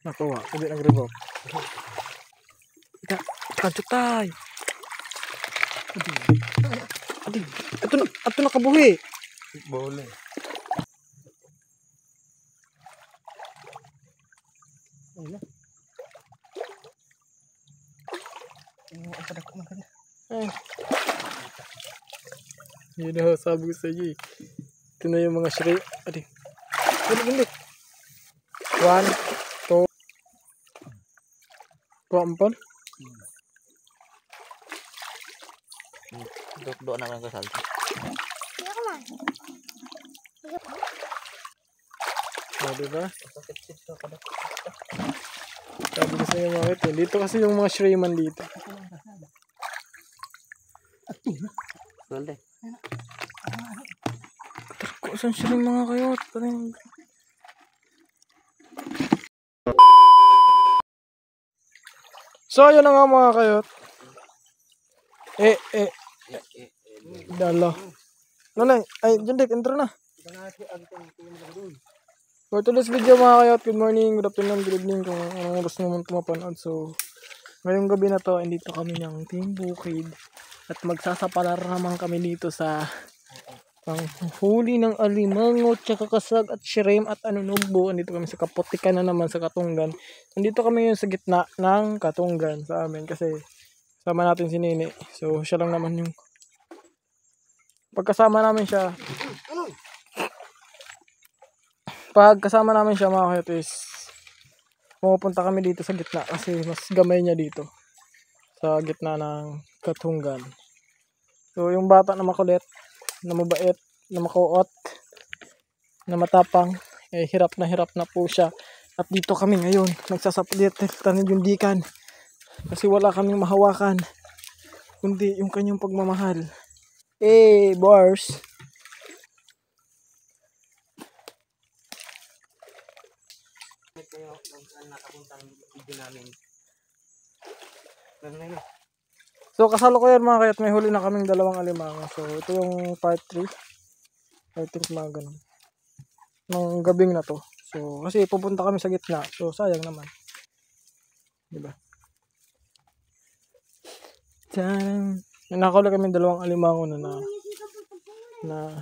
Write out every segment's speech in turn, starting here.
Nakuha, hindi nag-revoke. Kadyo tayo. Adi, ito nakabuhi. Boleh. Ayun na. Ang padak na kanya. Yun na, sabi ko sa iyo. Ito na yung mga shrimp. Adi. Hindi. 1, 2. Kuampon. Doon naman ko salto. O, diba? Sabi ko sa inyo mga ito. Dito kasi yung mga shrimpan dito. Boleh. Tarko, saan shrimp mga kayo? So, yun na nga mga kayot. Dalo. Nanay, ay, Jundek, intro na. For today's video mga kayot, good morning, good afternoon, good evening, kung anong oras naman tumapanood. So, ngayong gabi na to, andito kami ng Team Bukid. At magsasapalar naman kami dito sa panghuli ng alimango, tsaka kasag at shrimp at anunugbo. Andito kami sa Kaputikan na naman sa Katunggan. Andito kami yung sa gitna ng Katunggan sa amin kasi sama natin si Nini. So siya lang naman yung pagkasama namin siya mga kayot is pumupunta kami dito sa gitna kasi mas gamay niya dito sa gitna ng Katunggan. So yung bata na makulit, na mabait, na makuot, na matapang, hirap na po siya. At dito kami ngayon, nagsasapalit ng Jundikan kasi wala kaming mahawakan kundi yung kanyang pagmamahal. Bars. So kasalukuyan mga kayat, may huli na kaming dalawang alimango. So ito yung part 3. I think mga ganun ng gabing na to. So kasi pupunta kami sa gitna. So sayang naman. Diba? Tan. Nakakula kami dalawang alimango na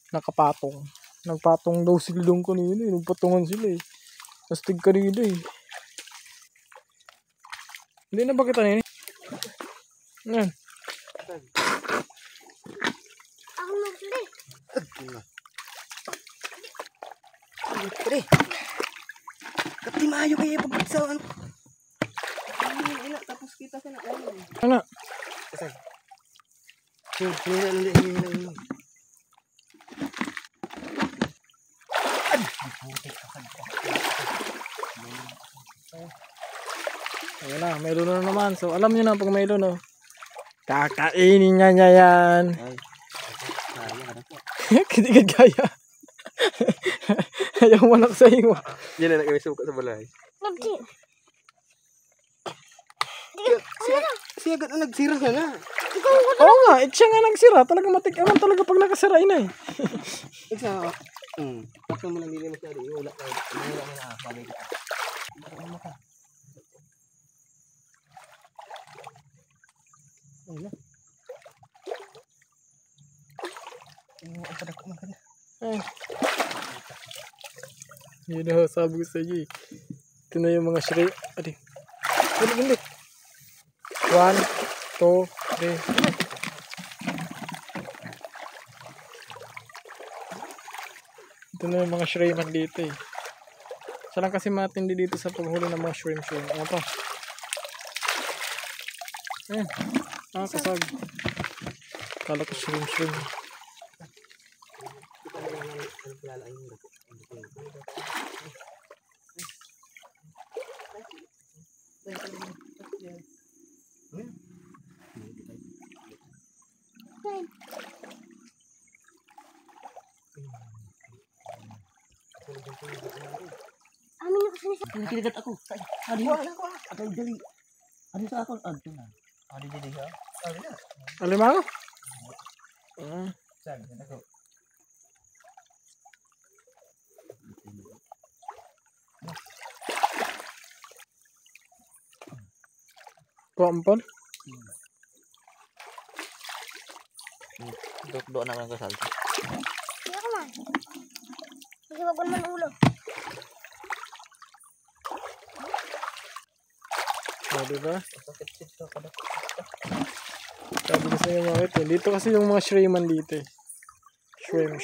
nakapatong. Nagpatong daw sila doon kanina. Nagpatungan sila eh. Nastig kanina eh. Hindi na ba kita nini? Yan. Ako nagli. Pre. Kapti maayo kayo pagpagsawan. Tapos kita sa na. Ano? Kasag. Hindi. Ayan na, may luno na naman. So alam nyo na pag may luno, kakainin niya yan. Kitigad kaya. Ayaw manak sa iyo. Yan na nagkabisuka sa balay. Nagli. Siya agad na nagsira siya na. Oo nga, siya nga nagsira. Talaga matik-aman talaga pag nakasira na eh. Isa. Tapos mo lang dili masyado. Iula ka. Mahira mo na. Bagay kita. Ano mo ka? Ayun na. Ang padak na kanya. Yun na, sabi ko sa iyo. Ito na yung mga shrimp. Adi. Hindi. 1, 2, 3. Ito na yung mga shrimp dito eh. Siya lang kasi matindi dito sa paghuli ng mga shrimp. Ano pa? Ayan. Kasag. Kala ko shrimp. Amin ako sinisa. Kinagat ako. Adi ko. Atay dali. Ano sa ako? Adi na. Adi dali ha. Adi na. Alimango? Saan? Ako. Kuwampon? Doon na lang kasal. Hindi ako man. Kasi wag ko naman ulo. O, diba? Sakit ka kada. Sabi ko sa inyo mga ito. Dito kasi yung mga shrimman dito eh. Shrimp.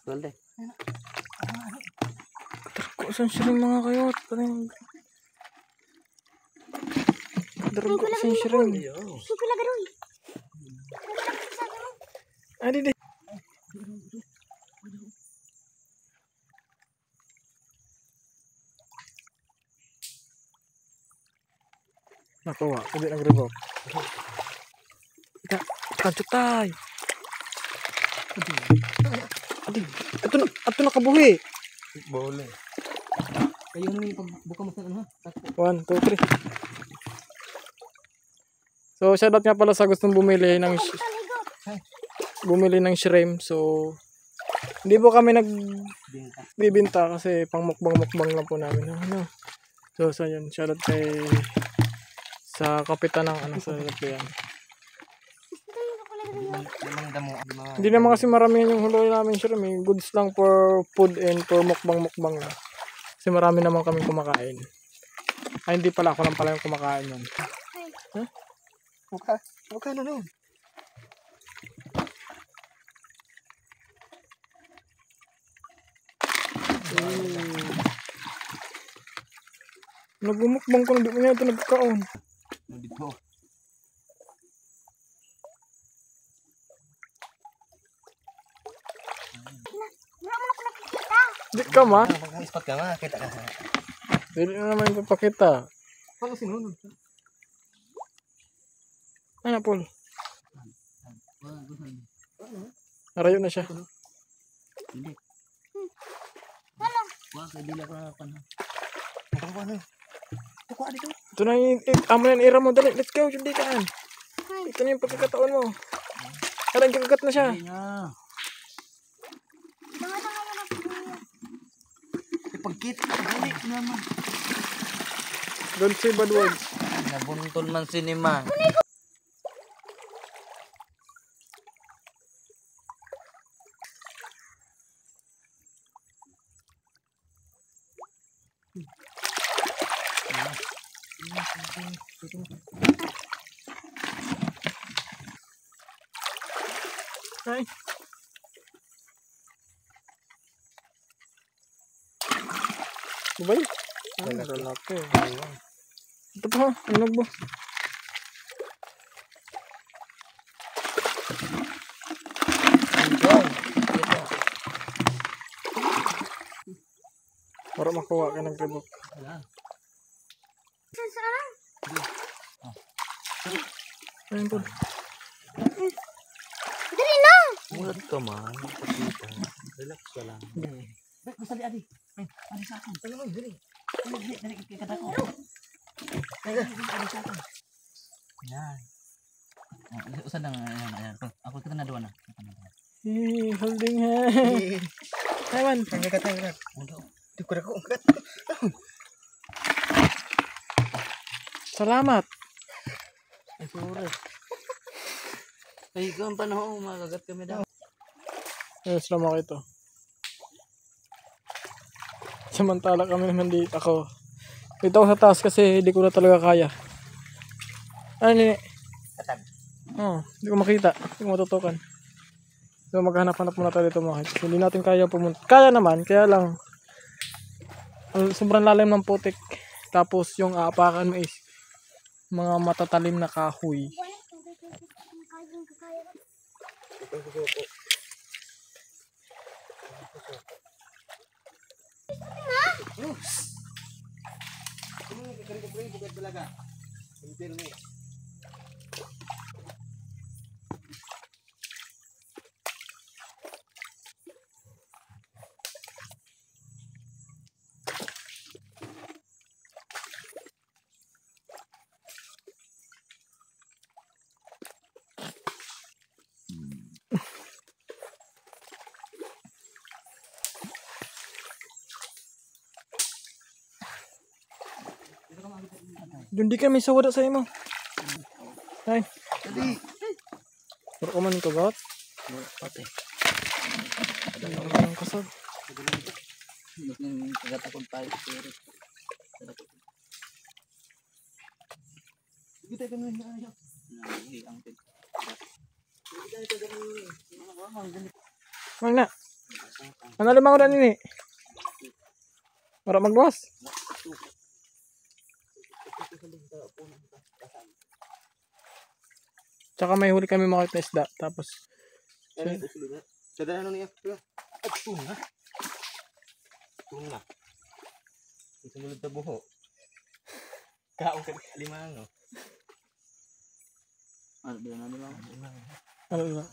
Galde. Kung saan shrimp mga kayo? Darag ko saan shrimp. Hindi ko lagaroy. Ah, di. Nakuha. Hindi nag-revoke. Kanchot tay. Adi. Ito nakabuhi. Bole. Kayo na yung pagbuka mo sa ano ha? 1, 2, 3. So, shoutout nga pala sa gustong bumili ng shrimp. So, hindi po kami nagbibinta kasi pang mukbang lang po namin. Ano? So, yun. Shoutout sa kapitan ng ano sa yan. Hindi naman kasi marami yung huloy namin shrimp. Goods lang for food and for mukbang lang. Kasi marami naman kaming kumakain. Ay, hindi pala. Ako lang pala yung kumakain nun. Huh? Magkano nun? Nagmumukbang ko na di mo niya ito nagkakaon. Dito. Wala mo na ko nakikita. Di ka ma? Pag-spot ka nga, kita ka. Hindi na naman ipapakita. Paano sinunod? Ano, Paul? Narayo na siya. Hindi. Ano? Wag, hindi na ako nakapano. Ano? Tukuha dito. Ito na yung amo na yung ira mo. Dali, let's go. Hindi ka an. Ito na yung pagkakataon mo. Parang kakagat na siya. Hindi na. Mga tanga yun ako. Pagkita ka, balik naman. Don't say bad words. Nabuntol man sinima. Ay. Bubay. Ay, lalaki. Ito pa, ano ba? Para makuha ka ng ribok. Saan? Ayun po. Dali na! Mulat ka man. Pagkita. Relax ka lang. Basta di adi. Adi sa akin. Talo mo, dali. Dali, kikita ko. Adi sa akin. Yan. Usad na nga. Ako kita na doon na. Holding hand. Taiwan. Tanggat. Di ko na ko. Salamat. Ay, sorry. Ay, ikaw ang panahon. Magagat kami daw. Yes, lama ko ito. Samantala kami naman dito ako. Dito ako sa taas kasi hindi ko na talaga kaya. Ano nini? Katag. Oo, hindi ko makita. Hindi ko matutukan. So maghanap-hanap muna tayo dito mga kids. Hindi natin kaya pumunta. Kaya naman, kaya lang sobrang lalim ng putik. Tapos yung aapakan mo is mga matatalim na kahoy. Doon di kami sa wada sa imo. Ay, Dali. pero kuman ka gat. Patay. Ang kasag. Mas nang kagatakon tayo pero. Sige tayo ganun na ayo. Hindi ang tin. Sige tayo ganun. Ang ganito. Mang na. Ano limang oras nini? Para magluwas. Tsaka may huli kami makita isda. Tapos, Dadaan ano niya? Tunga. Tunga. Isunod na buho. Kaong ka limango. Ano ba na limango? ano ba?